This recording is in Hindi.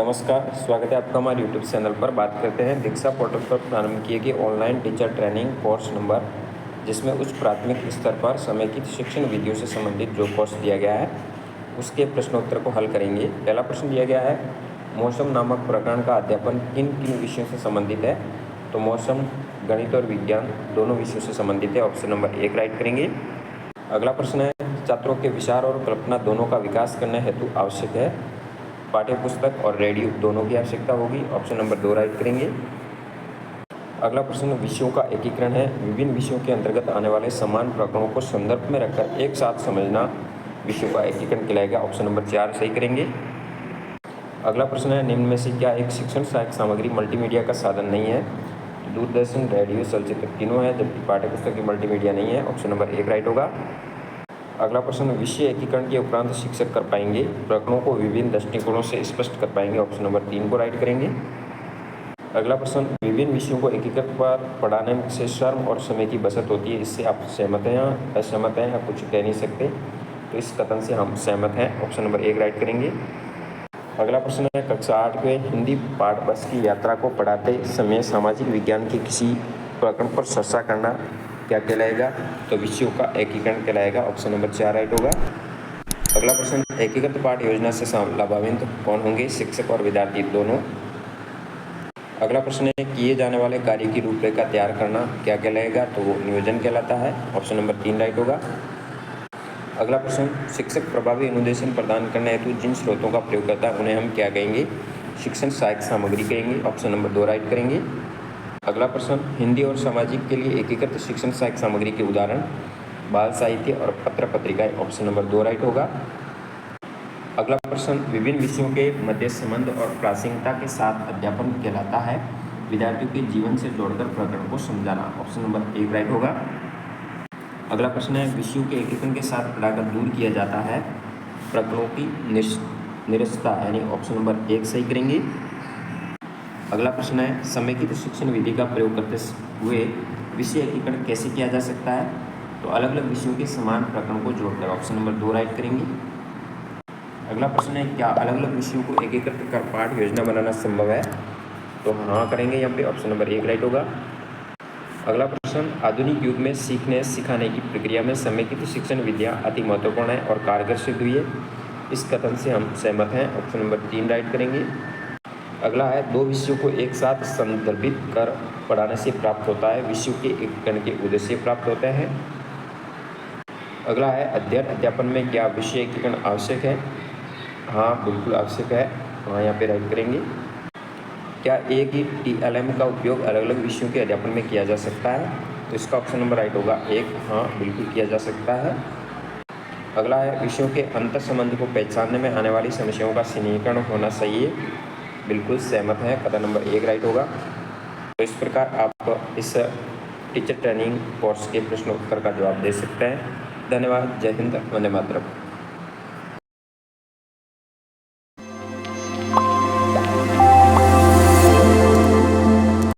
नमस्कार, स्वागत है आपका हमारे यूट्यूब चैनल पर। बात करते हैं दीक्षा पोर्टल पर प्रारंभ किए गए online teacher training course number, जिसमें उच्च प्राथमिक स्तर पर समेकित शिक्षण विधियों से संबंधित जो कोर्स दिया गया है उसके प्रश्नोत्तर को हल करेंगे। पहला प्रश्न दिया गया है, मौसम नामक प्रकरण का अध्यापन किन किन विषयों से संबंधित है? तो मौसम गणित और विज्ञान दोनों विषयों से संबंधित है। ऑप्शन नंबर 1 राइट करेंगे। अगला प्रश्न है, छात्रों के विचार और कल्पना दोनों का विकास करने हेतु आवश्यक है पाठ्य पुस्तक और रेडियो दोनों की आवश्यकता होगी। ऑप्शन नंबर 2 राइट करेंगे। अगला प्रश्न विषयों का एकीकरण है। विभिन्न विषयों के अंतर्गत आने वाले समान प्रकरणों को संदर्भ में रखकर एक साथ समझना विषयों का एकीकरण कहलाएगा। ऑप्शन नंबर 4 सही करेंगे। अगला प्रश्न है, निम्न में से क्या एक शिक्षण सहायक सामग्री मल्टीमीडिया का साधन नहीं है? दूरदर्शन, रेडियो, चलचित्र तीनों है, जबकि पाठ्य पुस्तक की मल्टीमीडिया नहीं है। ऑप्शन नंबर 1 राइट होगा। अगला प्रश्न, विषय एकीकरण के उपरांत शिक्षक कर पाएंगे प्रकरणों को विभिन्न दृष्टिकोणों से स्पष्ट कर पाएंगे। ऑप्शन नंबर 3 को राइट करेंगे। अगला प्रश्न, विभिन्न विषयों को एकीकृत पर पढ़ाने से श्रम और समय की बचत होती है, इससे आप सहमत हैं या असहमत हैं या कुछ कह नहीं सकते? तो इस कथन से हम सहमत हैं। ऑप्शन नंबर 1 राइट करेंगे। अगला प्रश्न है, कक्षा 8 में हिंदी पाठ बस की यात्रा को पढ़ाते समय सामाजिक विज्ञान के किसी प्रकरण पर चर्चा करना क्या कहलाएगा? तो विषयों का एकीकरण कहलाएगा। ऑप्शन नंबर 4 राइट होगा। अगला प्रश्न, एकीकृत पाठ योजना से लाभान्वित कौन होंगे? शिक्षक और विद्यार्थी दोनों। अगला प्रश्न है, किए जाने वाले कार्य की रूपरेखा तैयार करना क्या कहलाएगा? तो वो नियोजन कहलाता है। ऑप्शन नंबर 3 राइट होगा। अगला प्रश्न, शिक्षक प्रभावी अनुदेशन प्रदान करने हेतु जिन स्रोतों का प्रयोग करता है उन्हें हम क्या कहेंगे? शिक्षण सहायक सामग्री कहेंगे। ऑप्शन नंबर 2 राइट करेंगे। अगला प्रश्न, हिंदी और सामाजिक के लिए एकीकृत शिक्षण सहायक सामग्री के उदाहरण बाल साहित्य और पत्र पत्रिकाएं। ऑप्शन नंबर 2 राइट होगा। अगला प्रश्न, विभिन्न विषयों के मध्य संबंध और प्रासंगिकता के साथ अध्यापन कहलाता है विद्यार्थियों के जीवन से जोड़कर प्रकरण को समझाना। ऑप्शन नंबर 1 राइट होगा। अगला प्रश्न है, विषयों के एकीकरण के साथ पढ़ाकर दूर किया जाता है प्रकरणों की निरस्तता, यानी ऑप्शन नंबर 1 सही करेंगे। अगला प्रश्न है, समेकित शिक्षण विधि का प्रयोग करते हुए विषय एकीकरण कैसे किया जा सकता है? तो अलग अलग विषयों के समान प्रकरण को जोड़कर। ऑप्शन नंबर 2 राइट करेंगे। अगला प्रश्न है, क्या अलग अलग विषयों को एकीकृत कर पाठ योजना बनाना संभव है? तो हाँ करेंगे यहाँ पे। ऑप्शन नंबर 1 राइट होगा। अगला प्रश्न, आधुनिक युग में सीखने सिखाने की प्रक्रिया में समेकित शिक्षण विधियाँ अति महत्वपूर्ण है और कारगर सिद्ध हुई है, इस कथन से हम सहमत हैं। ऑप्शन नंबर 3 राइट करेंगे। अगला है, दो विषयों को एक साथ संदर्भित कर पढ़ाने से प्राप्त होता है विषयों के एकीकरण के उद्देश्य प्राप्त होते हैं। अगला है, अध्ययन अध्यापन में क्या विषय एकीकरण आवश्यक है? हाँ बिल्कुल आवश्यक है। हाँ यहाँ पे राइट करेंगे। क्या एक ही TLM का उपयोग अलग अलग विषयों के अध्यापन में किया जा सकता है? तो इसका ऑप्शन नंबर राइट होगा 1। हाँ बिल्कुल किया जा सकता है। अगला है, विषयों के अंतर संबंध को पहचानने में आने वाली समस्याओं का सन्निकटन होना चाहिए। बिल्कुल सहमत है, कथन नंबर 1 राइट होगा। तो इस प्रकार आप इस टीचर ट्रेनिंग कोर्स के प्रश्नोत्तर का जवाब दे सकते हैं। धन्यवाद। जय हिंद, वंदे मातरम।